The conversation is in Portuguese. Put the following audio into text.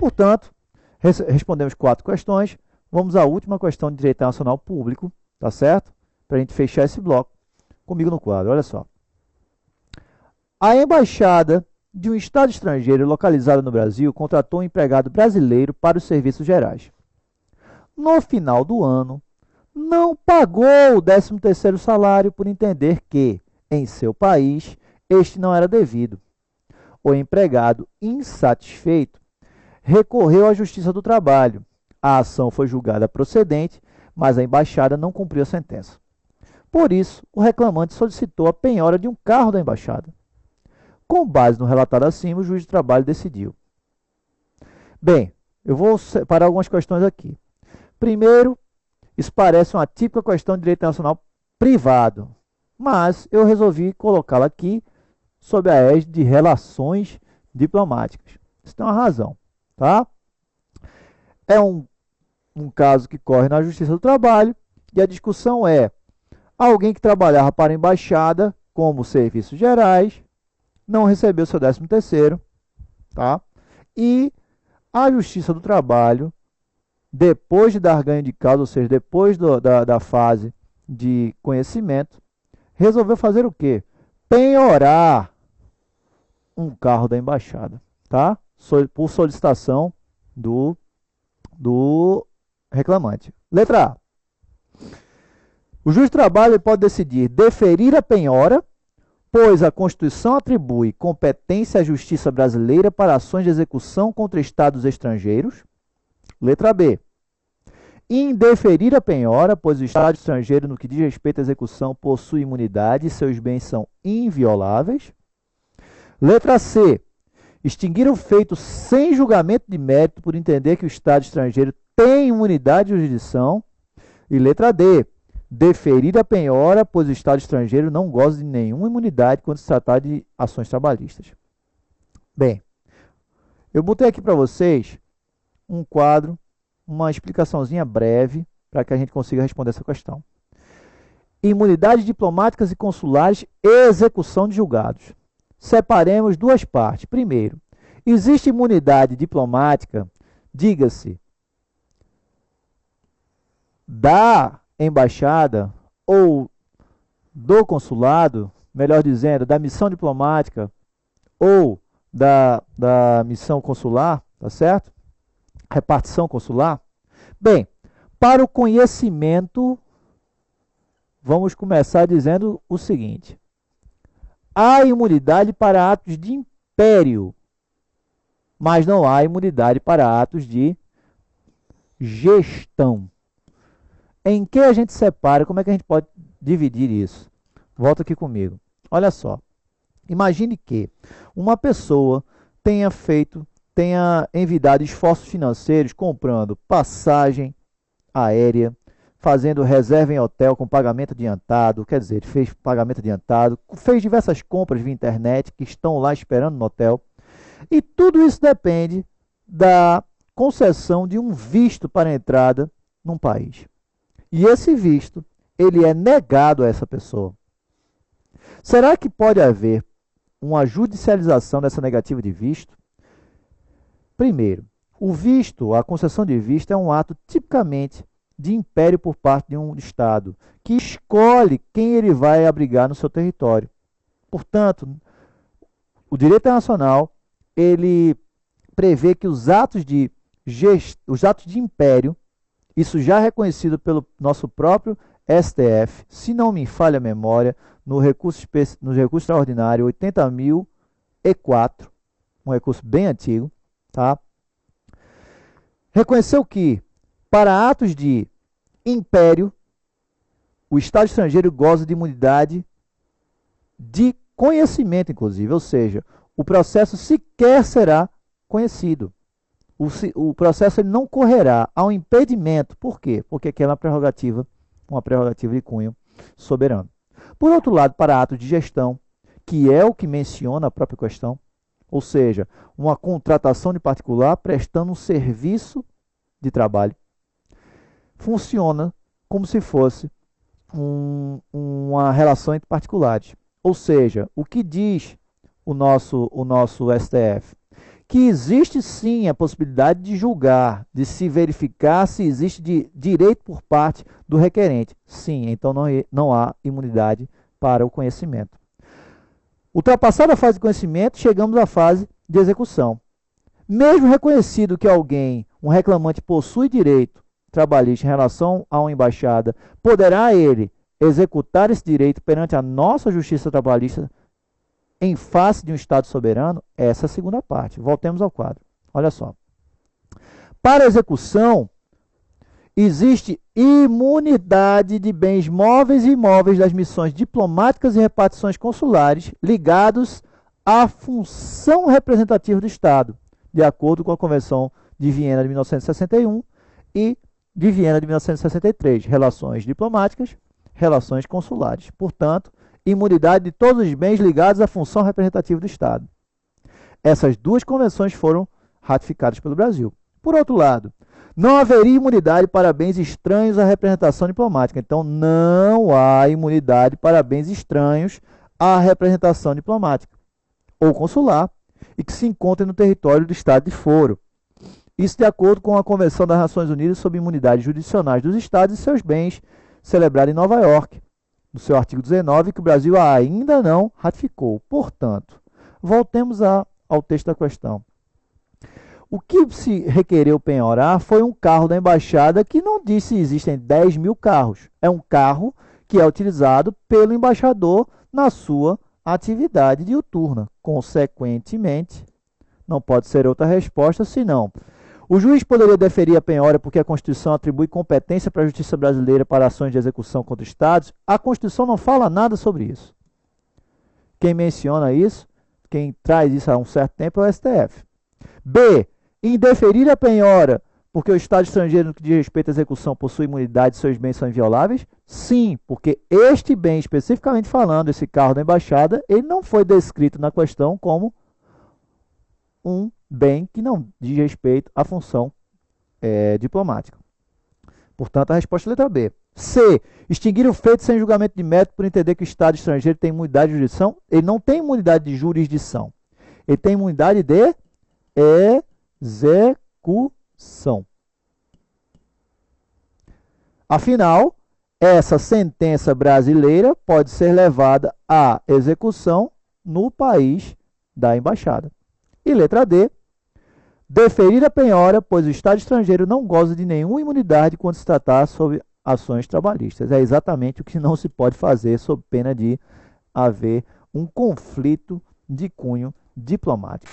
Portanto, respondemos 4 questões. Vamos à última questão de Direito Internacional Público, tá certo? Para a gente fechar esse bloco comigo no quadro. Olha só. A embaixada de um Estado estrangeiro localizado no Brasil contratou um empregado brasileiro para os serviços gerais. No final do ano, não pagou o 13º salário por entender que, em seu país, este não era devido. O empregado, insatisfeito, recorreu à Justiça do Trabalho. A ação foi julgada procedente, mas a embaixada não cumpriu a sentença. Por isso, o reclamante solicitou a penhora de um carro da embaixada. Com base no relatado acima, o juiz de trabalho decidiu. Bem, eu vou separar algumas questões aqui. Primeiro, isso parece uma típica questão de direito internacional privado, mas eu resolvi colocá-la aqui sob a égide de relações diplomáticas. Isso tem uma razão, tá? É um caso que corre na Justiça do Trabalho e a discussão é alguém que trabalhava para a embaixada como serviços gerais, não recebeu seu 13º, tá? E a Justiça do Trabalho, depois de dar ganho de causa, ou seja, depois da fase de conhecimento, resolveu fazer o quê? Penhorar um carro da embaixada, tá? Por solicitação do reclamante. Letra A. O juiz de trabalho pode decidir deferir a penhora, pois a Constituição atribui competência à justiça brasileira para ações de execução contra estados estrangeiros. Letra B. Indeferir a penhora, pois o estado estrangeiro, no que diz respeito à execução, possui imunidade e seus bens são invioláveis. Letra C. Extinguir o feito sem julgamento de mérito por entender que o estado estrangeiro tem imunidade de jurisdição. E letra D. Deferir a penhora, pois o Estado estrangeiro não goza de nenhuma imunidade quando se tratar de ações trabalhistas. Bem, eu botei aqui para vocês um quadro, uma explicaçãozinha breve, para que a gente consiga responder essa questão. Imunidades diplomáticas e consulares e execução de julgados. Separemos duas partes. Primeiro, existe imunidade diplomática, diga-se, da embaixada ou do consulado, melhor dizendo, da missão diplomática ou da missão consular, tá certo? Repartição consular. Bem, para o conhecimento, vamos começar dizendo o seguinte: há imunidade para atos de império, mas não há imunidade para atos de gestão. Em que a gente separa? Como é que a gente pode dividir isso? Volta aqui comigo. Olha só. Imagine que uma pessoa tenha envidado esforços financeiros comprando passagem aérea, fazendo reserva em hotel com pagamento adiantado, quer dizer, fez pagamento adiantado, fez diversas compras via internet que estão lá esperando no hotel. E tudo isso depende da concessão de um visto para entrada num país. E esse visto, ele é negado a essa pessoa. Será que pode haver uma judicialização dessa negativa de visto? Primeiro, o visto, a concessão de visto é um ato tipicamente de império por parte de um Estado, que escolhe quem ele vai abrigar no seu território. Portanto, o direito internacional, ele prevê que os atos de império, isso já reconhecido pelo nosso próprio STF, se não me falha a memória, no recurso extraordinário 80.004, um recurso bem antigo, tá? Reconheceu que, para atos de império, o Estado estrangeiro goza de imunidade de conhecimento, inclusive, ou seja, o processo sequer será conhecido. O processo ele não correrá ao impedimento. Por quê? Porque aquela é uma prerrogativa de cunho soberano. Por outro lado, para atos de gestão, que é o que menciona a própria questão, ou seja, uma contratação de particular prestando um serviço de trabalho, funciona como se fosse uma relação entre particulares. Ou seja, o que diz o nosso STF? que existe sim a possibilidade de julgar, de se verificar se existe direito por parte do requerente. Sim, então não há imunidade para o conhecimento. Ultrapassada a fase de conhecimento, chegamos à fase de execução. Mesmo reconhecido que alguém, um reclamante, possui direito trabalhista em relação a uma embaixada, poderá ele executar esse direito perante a nossa justiça trabalhista em face de um Estado soberano? Essa é a segunda parte. Voltemos ao quadro. Olha só. Para a execução, existe imunidade de bens móveis e imóveis das missões diplomáticas e repartições consulares ligados à função representativa do Estado, de acordo com a Convenção de Viena de 1961 e de Viena de 1963, relações diplomáticas, relações consulares. Portanto, imunidade de todos os bens ligados à função representativa do Estado. Essas duas convenções foram ratificadas pelo Brasil. Por outro lado, não haveria imunidade para bens estranhos à representação diplomática. Então, não há imunidade para bens estranhos à representação diplomática ou consular e que se encontrem no território do Estado de foro. Isso de acordo com a Convenção das Nações Unidas sobre Imunidades Jurisdicionais dos Estados e seus bens, celebrada em Nova York, no seu artigo 19, que o Brasil ainda não ratificou. Portanto, voltemos ao texto da questão. O que se requereu penhorar foi um carro da embaixada que não diz se existem 10 mil carros. É um carro que é utilizado pelo embaixador na sua atividade diuturna. Consequentemente, não pode ser outra resposta senão: o juiz poderia deferir a penhora porque a Constituição atribui competência para a Justiça brasileira para ações de execução contra Estados. A Constituição não fala nada sobre isso. Quem menciona isso, quem traz isso há um certo tempo é o STF. B. Indeferir a penhora porque o Estado estrangeiro, no que diz respeito à execução, possui imunidade e seus bens são invioláveis? Sim, porque este bem, especificamente falando, esse carro da embaixada, ele não foi descrito na questão como um bem que não diz respeito à função diplomática. Portanto, a resposta é a letra B. C. Extinguir o feito sem julgamento de mérito por entender que o Estado estrangeiro tem imunidade de jurisdição. Ele não tem imunidade de jurisdição. Ele tem imunidade de execução. Afinal, essa sentença brasileira pode ser levada à execução no país da embaixada. E letra D. Deferir a penhora, pois o Estado estrangeiro não goza de nenhuma imunidade quando se tratar sobre ações trabalhistas. É exatamente o que não se pode fazer sob pena de haver um conflito de cunho diplomático.